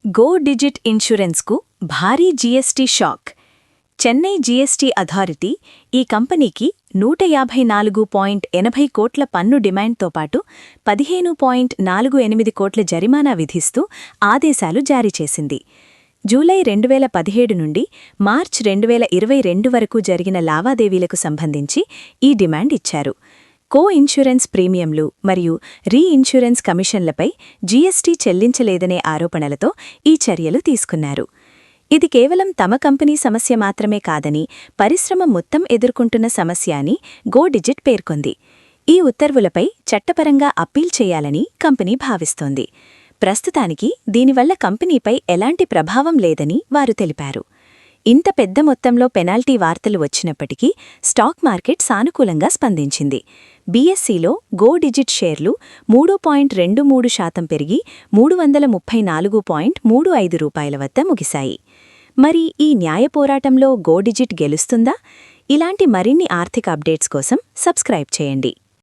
Go digit ఇన్సూరెన్స్కు భారీ GST shock. Chennai GST authority ఈ కంపెనీకి 154.80 కోట్ల పన్ను డిమాండ్తో పాటు 15.48 కోట్ల జరిమానా విధిస్తూ ఆదేశాలు జారీ చేసింది. జూలై 2017 నుండి మార్చ్ 2022 వరకు జరిగిన లావాదేవీలకు సంబంధించి ఈ డిమాండ్ ఇచ్చారు. కో ఇన్సూరెన్స్ ప్రీమియంలు మరియు రీఇన్సూరెన్స్ కమిషన్లపై జీఎస్టీ చెల్లించలేదనే ఆరోపణలతో ఈ చర్యలు తీసుకున్నారు. ఇది కేవలం తమ కంపెనీ సమస్య మాత్రమే కాదని, పరిశ్రమ మొత్తం ఎదుర్కొంటున్న సమస్య అని గో డిజిట్ పేర్కొంది. ఈ ఉత్తర్వులపై చట్టపరంగా అప్పీల్ చేయాలని కంపెనీ భావిస్తోంది. ప్రస్తుతానికి దీనివల్ల కంపెనీపై ఎలాంటి ప్రభావం లేదని వారు తెలిపారు. ఇంత పెద్ద మొత్తంలో పెనాల్టీ వార్తలు వచ్చినప్పటికీ స్టాక్ మార్కెట్ సానుకూలంగా స్పందించింది. బీఎస్సీలో గో డిజిట్ షేర్లు 3.23% పెరిగి 334.35 రూపాయల వద్ద ముగిశాయి. మరి ఈ న్యాయ పోరాటంలో గో డిజిట్ గెలుస్తుందా? ఇలాంటి మరిన్ని ఆర్థిక అప్డేట్స్ కోసం సబ్స్క్రైబ్ చేయండి.